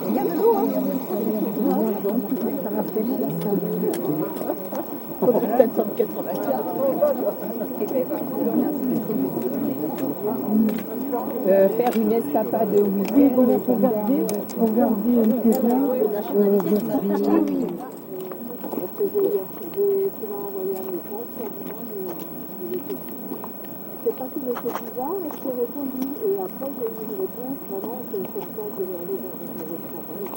Il y a de l'eau, hein. Ça rafraîchit. Faudrait peut-être en 84. Faire une estapade de week-end. Regardez un petit peu. C'est pas qu'il était bizarre, et j'ai répondu. Et après, j'ai eu une réponse vraiment que c'est pourquoi je devais aller dans le travail.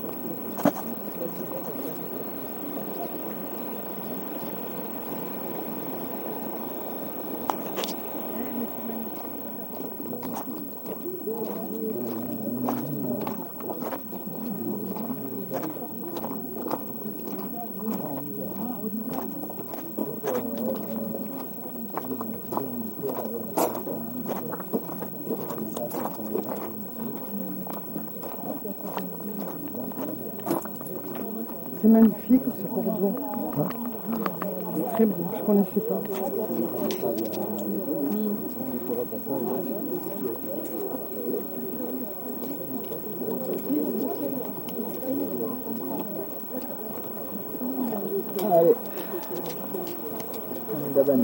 C'est magnifique ce cours d'eau. Très beau, je ne connaissais pas. Allez. Daban.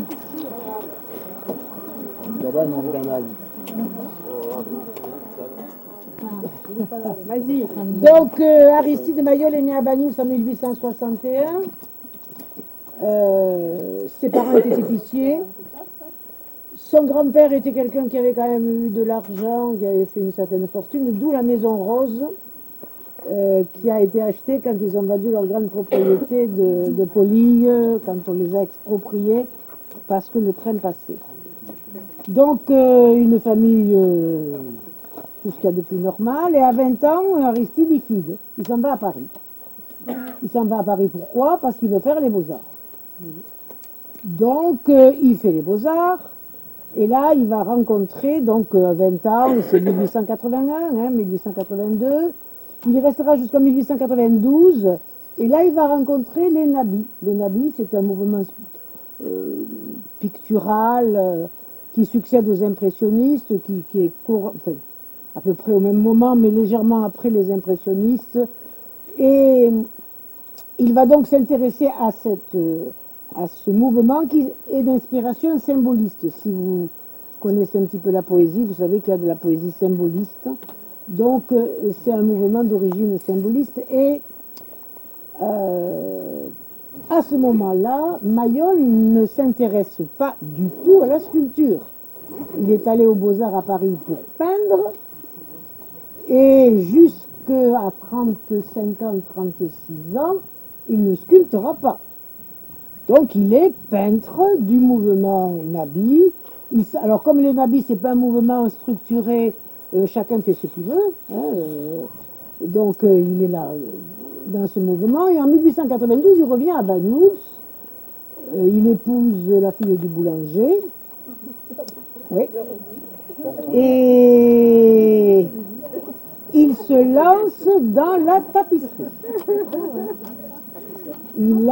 Vas-y. Donc, Aristide Maillol est né à Bagnous en 1861. Ses parents étaient épiciers. Son grand-père était quelqu'un qui avait quand même eu de l'argent, qui avait fait une certaine fortune, d'où la Maison Rose, qui a été achetée quand ils ont vendu leur grande propriété de Polille, quand on les a expropriés, parce que le train passait. Donc, une famille, tout ce qu'il y a de plus normal, et à 20 ans, Aristide, il file. Il s'en va à Paris. Il s'en va à Paris, pourquoi? Parce qu'il veut faire les beaux-arts. Donc, il fait les beaux-arts, et là, il va rencontrer, donc, 20 ans, c'est 1881, 1882, il y restera jusqu'en 1892, et là, il va rencontrer les Nabis. Les Nabis, c'est un mouvement pictural qui succède aux impressionnistes, qui est enfin, à peu près au même moment, mais légèrement après les impressionnistes. Et il va donc s'intéresser à ce mouvement qui est d'inspiration symboliste. Si vous connaissez un petit peu la poésie, vous savez qu'il y a de la poésie symboliste. Donc, c'est un mouvement d'origine symboliste. Et à ce moment-là, Maillol ne s'intéresse pas du tout à la sculpture. Il est allé aux Beaux-Arts à Paris pour peindre, et jusqu'à 35 ans, 36 ans, il ne sculptera pas. Donc il est peintre du mouvement Nabi. Alors comme les Nabis, c'est pas un mouvement structuré, chacun fait ce qu'il veut, donc il est là dans ce mouvement, et en 1892, il revient à Bagnous, il épouse la fille du boulanger, oui, et il se lance dans la tapisserie. Il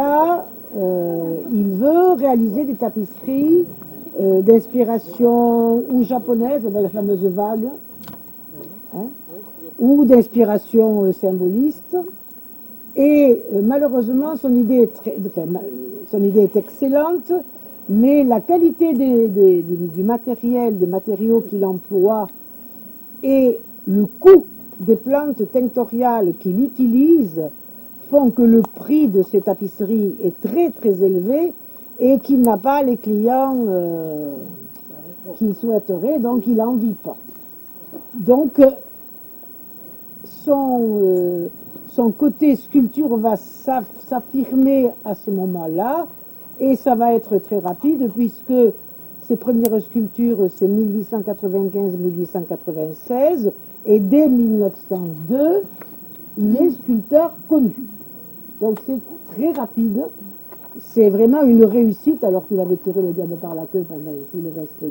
veut réaliser des tapisseries d'inspiration ou japonaise, avec la fameuse vague, ou d'inspiration symboliste. Et malheureusement, son idée est excellente, mais la qualité du matériel, des matériaux qu'il emploie et le coût des plantes tinctoriales qu'il utilise font que le prix de ces tapisseries est très très élevé et qu'il n'a pas les clients qu'il souhaiterait, donc il n'en vit pas. Donc son côté sculpture va s'affirmer à ce moment-là, et ça va être très rapide puisque ses premières sculptures c'est 1895-1896, et dès 1902 il est sculpteur connu. Donc c'est très rapide, c'est vraiment une réussite, alors qu'il avait tiré le diable par la queue pendant tout le reste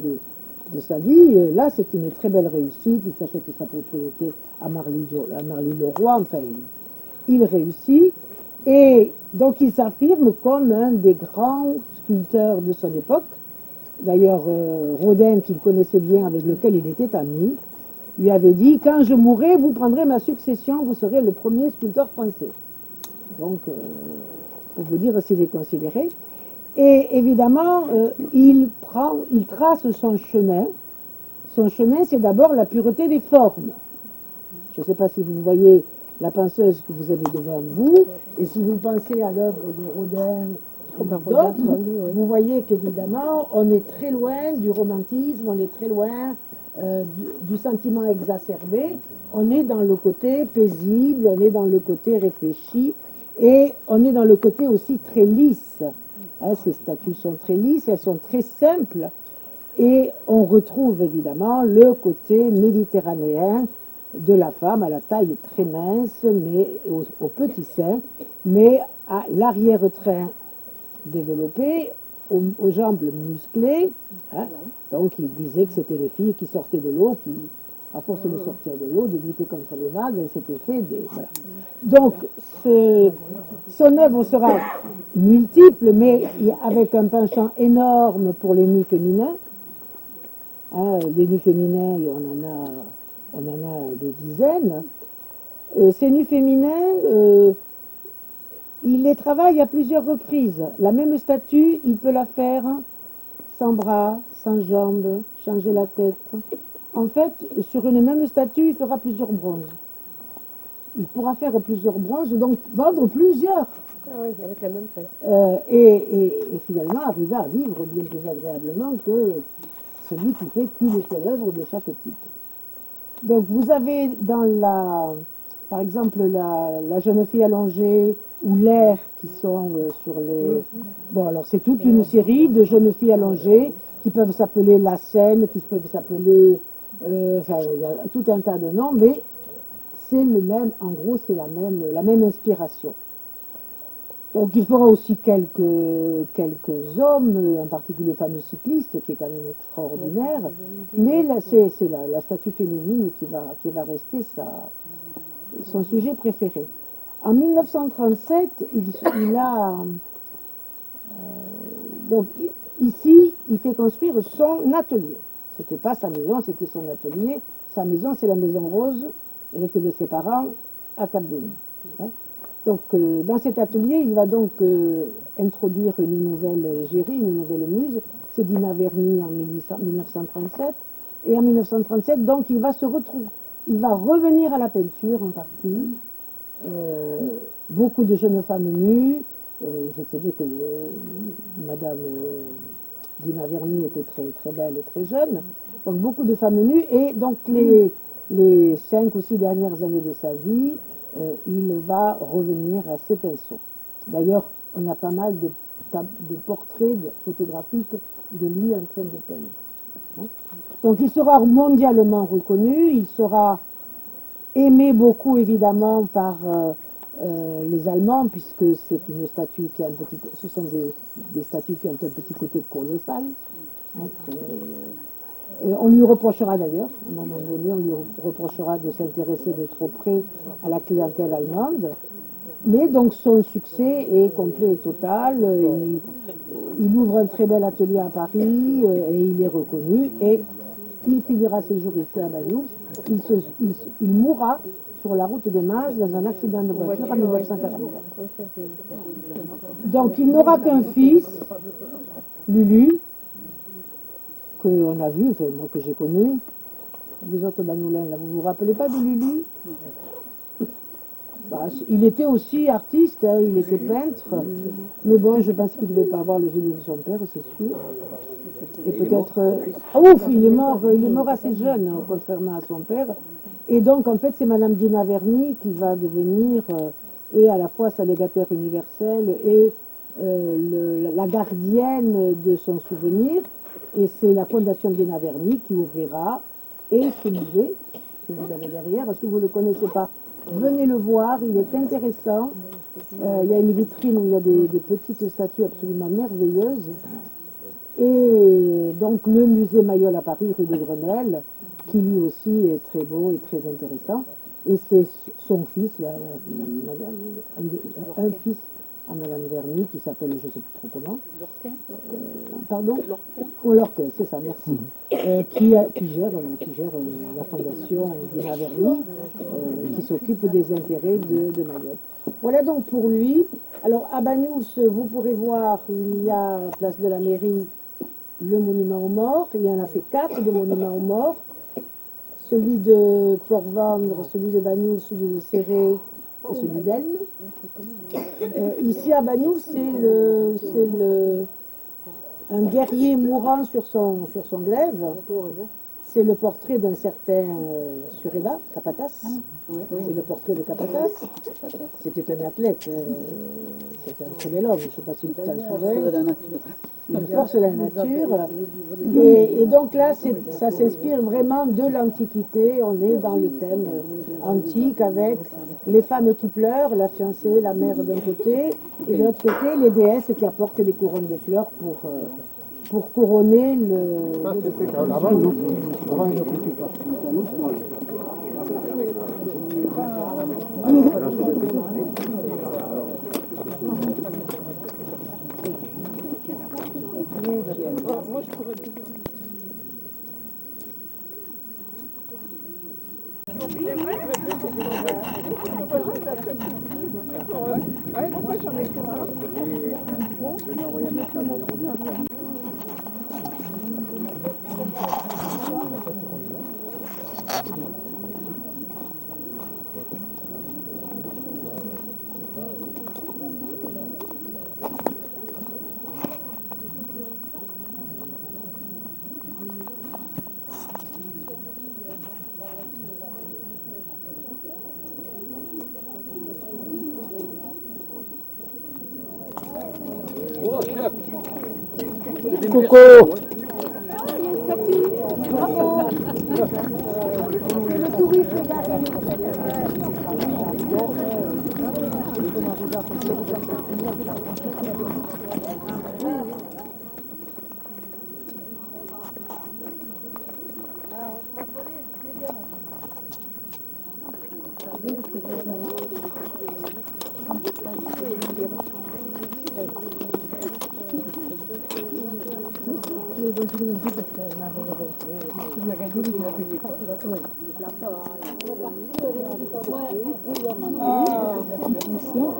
de sa vie. Là c'est une très belle réussite, il s'achète sa propriété à Marly-le-Roi, enfin il réussit, Et donc il s'affirme comme un des grands sculpteurs de son époque. D'ailleurs, Rodin, qu'il connaissait bien, avec lequel il était ami, lui avait dit « Quand je mourrai, vous prendrez ma succession, vous serez le premier sculpteur français. » Donc, pour vous dire s'il est considéré. Et évidemment, il trace son chemin. Son chemin, c'est d'abord la pureté des formes. Je ne sais pas si vous voyez la penseuse que vous avez devant vous, et si vous pensez à l'œuvre de Rodin ou d'autres, vous voyez qu'évidemment, on est très loin du romantisme, on est très loin du sentiment exacerbé, on est dans le côté paisible, on est dans le côté réfléchi, et on est dans le côté aussi très lisse. Hein, ces statues sont très lisses, elles sont très simples, et on retrouve évidemment le côté méditerranéen de la femme à la taille très mince, mais au petit sein, mais à l'arrière-train développé, aux jambes musclées. Hein. Donc il disait que c'était les filles qui sortaient de l'eau, qui, à force de sortir de l'eau, de lutter contre les vagues, elles s'étaient fait des... Voilà. Donc son œuvre sera multiple, mais avec un penchant énorme pour les nus féminins. Hein, les nus féminins, on en a des dizaines. Ces nus féminins, il les travaille à plusieurs reprises. La même statue, il peut la faire sans bras, sans jambes, changer la tête. En fait, sur une même statue, il fera plusieurs bronzes. Il pourra faire plusieurs bronzes, donc vendre plusieurs. Ah oui, avec la même taille. Et finalement, arriver à vivre bien plus agréablement que celui qui fait qu'une seule œuvre de chaque type. Donc vous avez dans par exemple, la jeune fille allongée ou l'air qui sont sur les... Bon, alors c'est toute une série de jeunes filles allongées qui peuvent s'appeler la Seine, qui peuvent s'appeler... enfin, il y a tout un tas de noms, mais c'est le même, en gros, c'est la même inspiration. Donc il fera aussi quelques hommes, en particulier fameux cyclistes, qui est quand même extraordinaire, mais là, c'est la statue féminine qui va rester son sujet préféré. En 1937, il a... donc ici, il fait construire son atelier. C'était pas sa maison, c'était son atelier. Sa maison, c'est la Maison Rose, héritée de ses parents, à Cap-Denis. Hein. Donc, dans cet atelier, il va donc introduire une nouvelle égérie, une nouvelle muse. C'est Dina Verny en 1937. Et en 1937, donc, il va revenir à la peinture en partie. Beaucoup de jeunes femmes nues. Je sais bien que Madame Dina Verny était très, très belle et très jeune. Donc, beaucoup de femmes nues. Et donc, les 5 ou 6 dernières années de sa vie, il va revenir à ses pinceaux. D'ailleurs, on a pas mal de portraits photographiques de lui en train de peindre. Hein. Donc il sera mondialement reconnu, il sera aimé beaucoup évidemment par les Allemands, puisque c'est une statue qui a ce sont des statues qui ont un petit côté colossal. Hein, et on lui reprochera d'ailleurs, à un moment donné, on lui reprochera de s'intéresser de trop près à la clientèle allemande. Mais donc son succès est complet et total. Il ouvre un très bel atelier à Paris et il est reconnu. Et il finira ses jours ici à Banyuls. Il mourra sur la route des Mages dans un accident de voiture en 1944. Donc il n'aura qu'un fils, Lulu, qu'on a vu, enfin moi que j'ai connu, les autres Banoulins, là, vous vous rappelez pas de Lulu? Bah, il était aussi artiste, hein, il était peintre, mais bon, je pense qu'il ne devait pas avoir le génie de son père, c'est sûr. Et peut-être... ouf, il est mort assez jeune, hein, contrairement à son père. Et donc, en fait, c'est Madame Dina Verny qui va devenir, et à la fois sa légataire universelle et la gardienne de son souvenir. Et c'est la fondation Dina Verny qui ouvrira et ce musée que vous avez derrière. Si vous ne le connaissez pas, venez le voir, il est intéressant. Il y a une vitrine où il y a des petites statues absolument merveilleuses. Et donc le musée Mayol à Paris, rue de Grenelle, qui lui aussi est très beau et très intéressant. Et c'est son fils, là, un fils à Madame Verny, qui s'appelle, je ne sais plus trop comment. Pardon Lorquin, c'est ça, merci. Qui gère la fondation Dina Verny, qui s'occupe des intérêts de Mayotte. Voilà donc pour lui. Alors à Banyuls, vous pourrez voir, il y a, place de la mairie, le monument aux morts. Il y en a fait 4 de monuments aux morts. Celui de Port-Vendre, celui de Banyuls, celui de Serré et celui d'Elne. Ici à Banyuls, c'est un guerrier mourant sur son glaive. C'est le portrait d'un certain Sureda, Capatas. C'est le portrait de Capatas. C'était un athlète, c'était un très bel homme, je ne sais pas si tu t'en souviens. Une force de la nature. Et donc là, ça s'inspire vraiment de l'Antiquité. On est dans le thème antique avec les femmes qui pleurent, la fiancée, la mère d'un côté, et de l'autre côté, les déesses qui apportent des couronnes de fleurs pour couronner Coucou.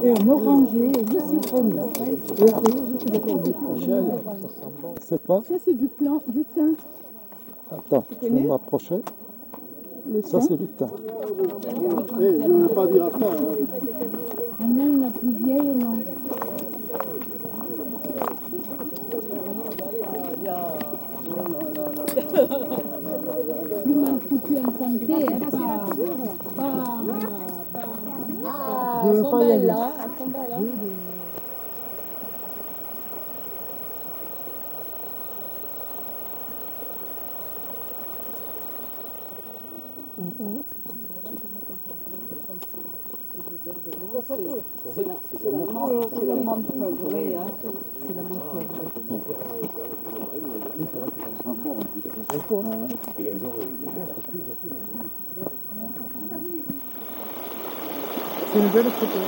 Et un oranger et du citronnier. C'est quoi? Ça, c'est du thym. Attends, je vais m'approcher. Ça, c'est du thym. Je ne veux pas dire à ça. Ah non, la plus vieille, non. Plus mal foutu en santé, hein, Ah, elles sont belles, là. Elles sont belles, hein. C'est la menthe poivrée, hein. C'est la menthe poivrée. C'est une belle photo.